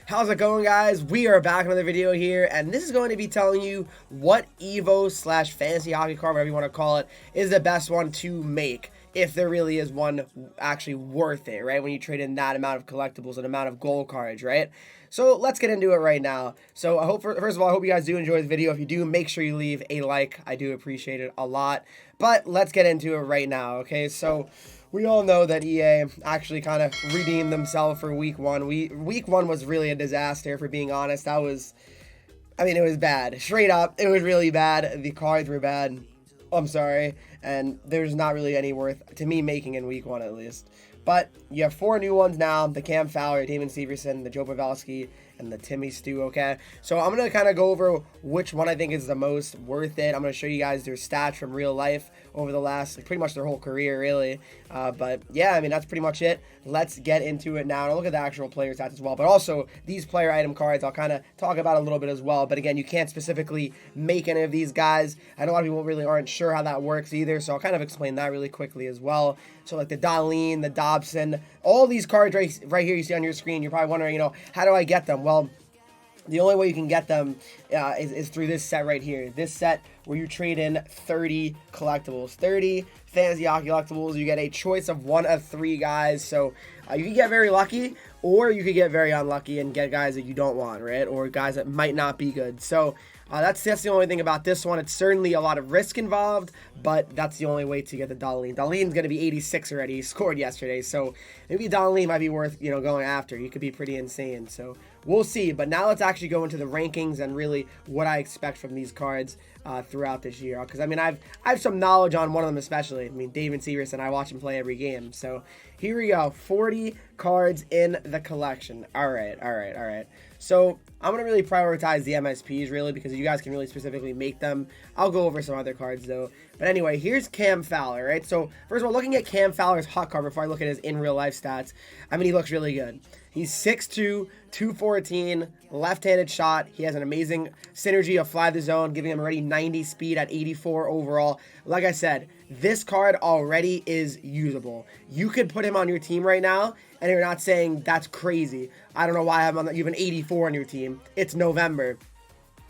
How's it going, guys? We are back in another video here, and this is going to be telling you what Evo slash fantasy hockey card, whatever you want to call it, is the best one to make, if there really is one actually worth it, right? When you trade in that amount of collectibles and amount of gold cards, right? So let's get into it right now. So first of all, I hope you guys do enjoy the video. If you do, make sure you leave a like. I do appreciate it a lot. But let's get into it right now, okay? So we all know that EA actually kind of redeemed themselves for week one. Week one was really a disaster, if we're being honest. It was bad. Straight up, it was really bad. The cards were bad. I'm sorry. And there's not really any worth, to me, making in week one at least. But you have 4 new ones now: the Cam Fowler, Damon, Severson, the Joe Pavelski, and the Timmy Stu, okay? So I'm going to kind of go over which one I think is the most worth it. I'm going to show you guys their stats from real life over the last, pretty much their whole career, really. But yeah, I mean, that's pretty much it. Let's get into it now. And I'll look at the actual player stats as well. But also, these player item cards, I'll kind of talk about a little bit as well. But again, you can't specifically make any of these guys. I know a lot of people really aren't sure how that works either. So I'll kind of explain that really quickly as well. So like the Darlene, the Dobson, all these cards right here you see on your screen, you're probably wondering, how do I get them? Well, the only way you can get them is through this set right here. This set where you trade in 30 collectibles. 30 fantasy hockey collectibles. You get a choice of 1 of 3 guys. So you can get very lucky, or you could get very unlucky and get guys that you don't want, right? Or guys that might not be good. So that's the only thing about this one. It's certainly a lot of risk involved, but that's the only way to get the Darlene. Darlene's going to be 86 already. He scored yesterday, so maybe Darlene might be worth, going after. He could be pretty insane, so we'll see. But now let's actually go into the rankings and really what I expect from these cards throughout this year. Because, I have some knowledge on one of them especially. Damon Severson, I watch him play every game. So here we go. 40 cards in the collection. All right. So I'm going to really prioritize the MSPs, really, because you guys can really specifically make them. I'll go over some other cards, though. But anyway, here's Cam Fowler, right? So first of all, looking at Cam Fowler's hot card before I look at his in real life stats, he looks really good. He's 6'2", 214, left-handed shot. He has an amazing synergy of fly the zone, giving him already 90 speed at 84 overall. Like I said, this card already is usable. You could put him on your team right now, and you're not saying that's crazy. I don't know why you have an 84 on your team. It's November.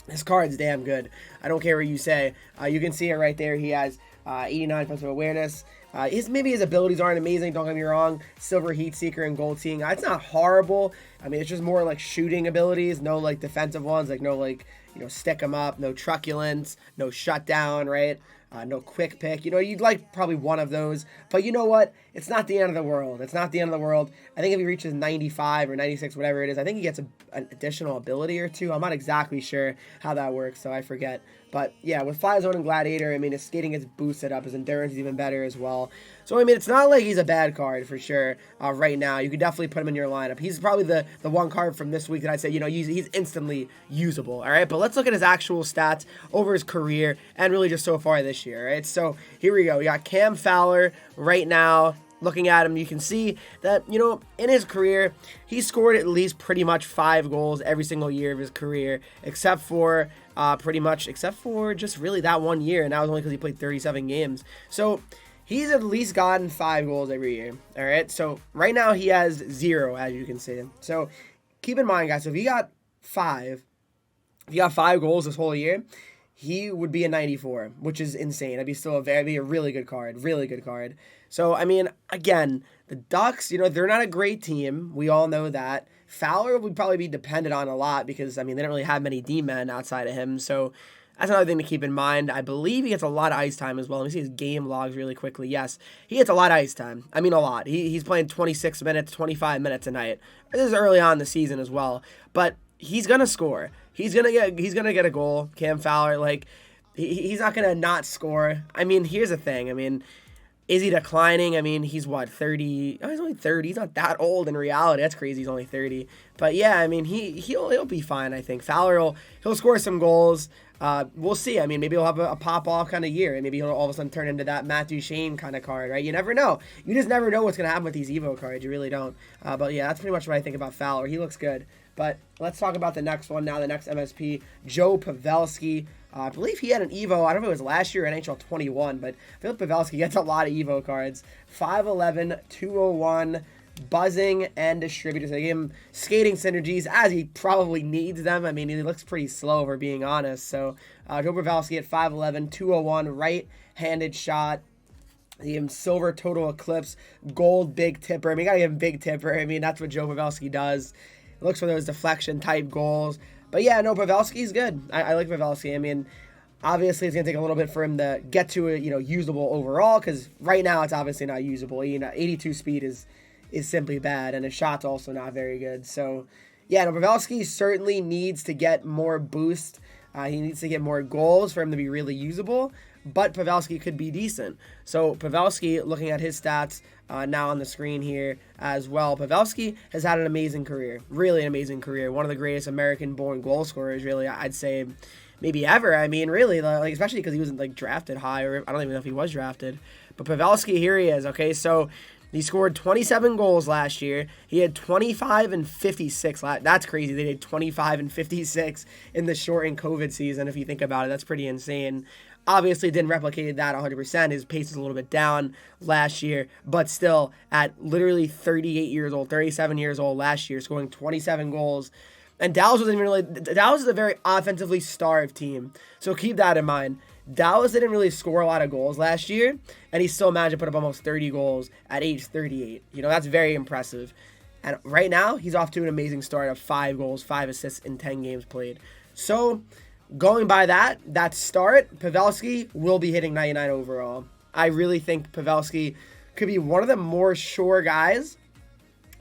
This card's damn good. I don't care what you say. You can see it right there. He has 89 defensive awareness. Maybe his abilities aren't amazing, don't get me wrong. Silver Heat Seeker and Gold Seeing. It's not horrible. It's just more like shooting abilities, no like defensive ones, like no like, stick 'em up, no truculence, no shutdown, right? No quick pick. You'd like probably one of those. But you know what? It's not the end of the world. It's not the end of the world. I think if he reaches 95 or 96, whatever it is, I think he gets an additional ability or 2. I'm not exactly sure how that works, so I forget. But yeah, with Fly Zone and Gladiator, his skating gets boosted up. His endurance is even better as well. So, it's not like he's a bad card for sure right now. You could definitely put him in your lineup. He's probably the one card from this week that I'd say, he's instantly usable, all right? But let's look at his actual stats over his career and really just so far this year, right? So here we go. We got Cam Fowler right now. Looking at him, you can see that, in his career, he scored at least pretty much 5 goals every single year of his career, except for just really that 1 year, and that was only because he played 37 games. So he's at least gotten 5 goals every year, all right? So right now he has 0, as you can see. So keep in mind, guys, so if he got 5 goals this whole year, he would be a 94, which is insane. That'd be a really good card. So, again, the Ducks, they're not a great team. We all know that. Fowler would probably be dependent on a lot because, they don't really have many D-men outside of him. So that's another thing to keep in mind. I believe he gets a lot of ice time as well. Let me see his game logs really quickly. Yes, he gets a lot of ice time. A lot. He's playing 26 minutes, 25 minutes a night. This is early on in the season as well. But he's going to score. He's gonna get a goal. Cam Fowler, he's not gonna not score. Here's the thing. Is he declining? He's what, 30? Oh, he's only 30. He's not that old in reality. That's crazy. He's only 30. But yeah, he'll be fine. I think Fowler he'll score some goals. We'll see. Maybe he'll have a pop-off kind of year. Maybe he'll all of a sudden turn into that Matthew Shane kind of card, right? You never know. You just never know what's going to happen with these Evo cards. You really don't. But yeah, that's pretty much what I think about Fowler. He looks good. But let's talk about the next one now, the next MSP, Joe Pavelski. I believe he had an Evo, I don't know if it was last year or NHL 21, but I feel like Pavelski gets a lot of Evo cards. 5'11", 201, buzzing and distributor. So they give him skating synergies as he probably needs them. I mean, he looks pretty slow, if we're being honest. So Joe Pavelski at 5'11", 201, right-handed shot. They give him silver total eclipse, gold big tipper. I mean, you gotta give him big tipper. I mean, that's what Joe Pavelski does. Looks for those deflection type goals. But yeah, no, Pavelski's good. I like Pavelski. I mean, obviously it's gonna take a little bit for him to get to a usable overall, because right now it's obviously not usable. 82 speed is simply bad, and his shot's also not very good. So yeah, no, Pavelski certainly needs to get more boost. He needs to get more goals for him to be really usable, but Pavelski could be decent. So Pavelski, looking at his stats now on the screen here as well, Pavelski has had an amazing career, really an amazing career. One of the greatest American-born goal scorers, really, I'd say, maybe ever. I mean, really, like, especially because he wasn't like drafted high, or I don't even know if he was drafted. But Pavelski, here he is. Okay, so he scored 27 goals last year. He had 25 and 56. That's crazy. They did 25 and 56 in the shortened COVID season. If you think about it, that's pretty insane. Obviously didn't replicate that 100%. His pace is a little bit down last year, but still at literally 38 years old, 37 years old last year, scoring 27 goals. And Dallas wasn't even really. Dallas is a very offensively starved team, so keep that in mind. Dallas didn't really score a lot of goals last year, and he still managed to put up almost 30 goals at age 38. That's very impressive. And right now, he's off to an amazing start of 5 goals, 5 assists in 10 games played. So, going by that start, Pavelski will be hitting 99 overall. I really think Pavelski could be one of the more sure guys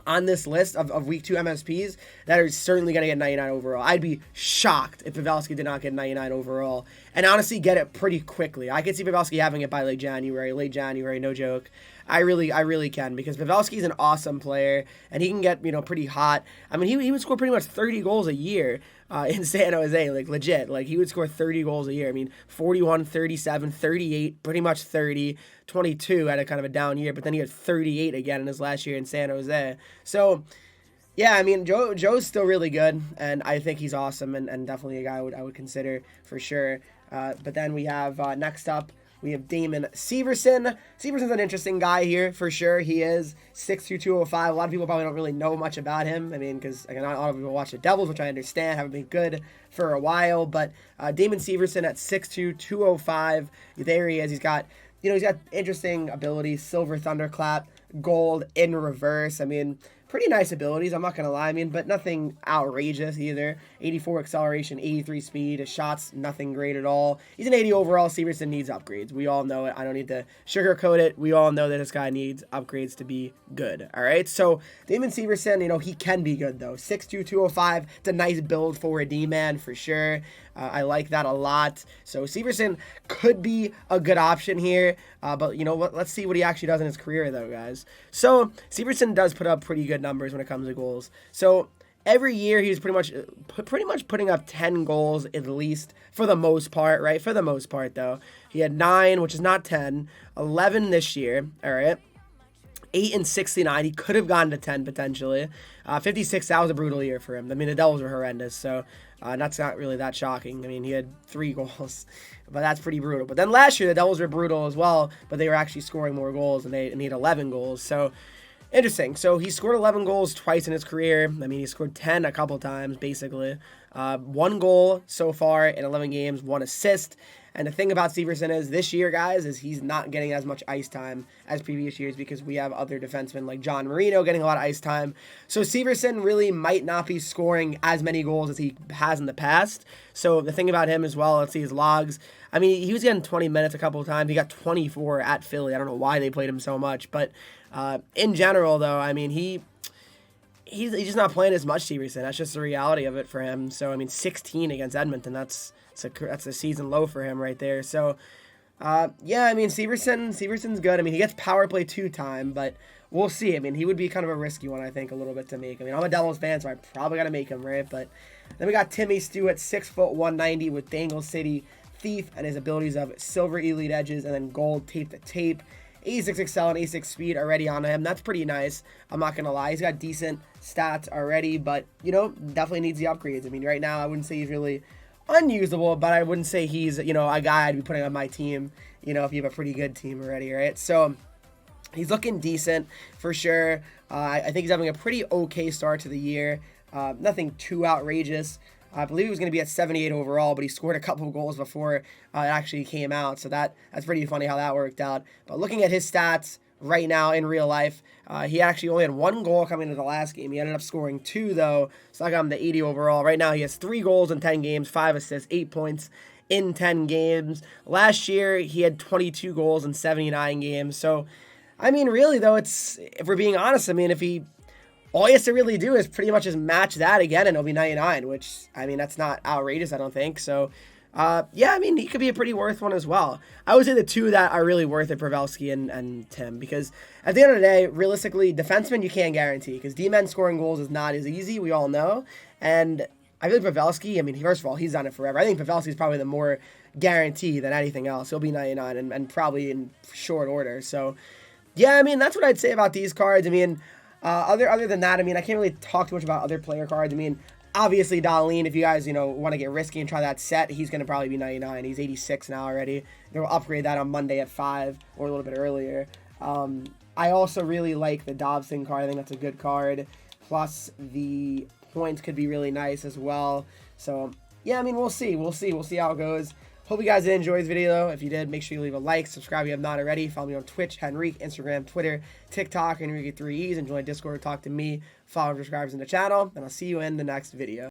on this list of Week 2 MSPs that are certainly going to get 99 overall. I'd be shocked if Pavelski did not get 99 overall, and honestly get it pretty quickly. I could see Pavelski having it by late January, no joke. I really can, because Pavelski's an awesome player, and he can get, pretty hot. I mean, he would score pretty much 30 goals a year in San Jose, like legit. Like, he would score 30 goals a year. I mean, 41, 37, 38, pretty much 30, 22 had a kind of a down year, but then he had 38 again in his last year in San Jose. So, yeah, I mean, Joe's still really good, and I think he's awesome, and definitely a guy I would consider for sure. But then we have, next up, we have Damon Severson. Severson's an interesting guy here, for sure. He is 6'2", 205. A lot of people probably don't really know much about him. I mean, because not a lot of people watch the Devils, which I understand, haven't been good for a while. But Damon Severson at 6'2", 205. There he is. He's got interesting abilities. Silver Thunderclap, gold in reverse. I mean, pretty nice abilities, I'm not going to lie. I mean, but nothing outrageous either. 84 acceleration, 83 speed. His shot's nothing great at all. He's an 80 overall. Severson needs upgrades. We all know it. I don't need to sugarcoat it. We all know that this guy needs upgrades to be good. All right, so Damon Severson, he can be good, though. 6'2", 205. It's a nice build for a D-man for sure. I like that a lot. So Severson could be a good option here. But let's see what he actually does in his career, though, guys. So Severson does put up pretty good numbers when it comes to goals. So every year he's pretty much putting up 10 goals at least, for the most part, right? For the most part, though. He had 9, which is not 10, 11 this year, all right? 8 and 69. He could have gone to 10 potentially. 56, that was a brutal year for him. I mean, the Devils were horrendous, so that's not really that shocking. I mean, he had 3 goals, but that's pretty brutal. But then last year, the Devils were brutal as well, but they were actually scoring more goals, and he had 11 goals. So, interesting. So, he scored 11 goals twice in his career. I mean, he scored 10 a couple times, basically. 1 goal so far in 11 games, 1 assist. And the thing about Severson is this year, guys, is he's not getting as much ice time as previous years, because we have other defensemen like John Marino getting a lot of ice time. So Severson really might not be scoring as many goals as he has in the past. So the thing about him as well, let's see his logs. I mean, he was getting 20 minutes a couple of times. He got 24 at Philly. I don't know why they played him so much. But in general, though, I mean, he's just not playing as much, Severson. That's just the reality of it for him. So, I mean, 16 against Edmonton, that's a season low for him right there. So, yeah, I mean, Severson's good. I mean, he gets power play 2 time, but we'll see. I mean, he would be kind of a risky one, I think, a little bit to make. I mean, I'm a Devils fan, so I probably got to make him, right? But then we got Timmy Stewart, 6 foot 190 with Dangle City Thief and his abilities of silver elite edges and then gold tape to tape. 86 excel and 86 speed already on him. That's pretty nice. I'm not going to lie. He's got decent stats already, but, definitely needs the upgrades. I mean, right now, I wouldn't say he's really unusable, but I wouldn't say he's, a guy I'd be putting on my team, if you have a pretty good team already, right? So he's looking decent for sure. I think he's having a pretty okay start to the year. Nothing too outrageous. I believe he was going to be at 78 overall, but he scored a couple of goals before it actually came out. So that's pretty funny how that worked out. But looking at his stats right now in real life, he actually only had 1 goal coming into the last game. He ended up scoring 2, though. So I got him to 80 overall. Right now he has 3 goals in 10 games, 5 assists, 8 points in 10 games. Last year he had 22 goals in 79 games. So, I mean, really, though, if we're being honest, I mean, all he has to really do is pretty much just match that again, and it'll be 99, which, I mean, that's not outrageous, I don't think. So, yeah, I mean, he could be a pretty worth one as well. I would say the 2 that are really worth it, Pavelski and Tim, because at the end of the day, realistically, defensemen you can't guarantee, because D-men scoring goals is not as easy, we all know. And I feel like Pavelski, I mean, first of all, he's done it forever. I think Pavelski is probably the more guarantee than anything else. He'll be 99 and probably in short order. So, yeah, I mean, that's what I'd say about these cards. I mean, other than that, I mean, I can't really talk too much about other player cards. I mean, obviously, Dahlin, if you guys, want to get risky and try that set, he's going to probably be 99. He's 86 now already. They'll upgrade that on Monday at 5 or a little bit earlier. I also really like the Dobson card. I think that's a good card. Plus, the points could be really nice as well. So, yeah, I mean, we'll see. We'll see how it goes. Hope you guys did enjoy this video, though. If you did, make sure you leave a like, subscribe if you have not already. Follow me on Twitch, Henreek, Instagram, Twitter, TikTok, Henreek3Es, and join Discord to talk to me. Follow and subscribe to the channel, and I'll see you in the next video.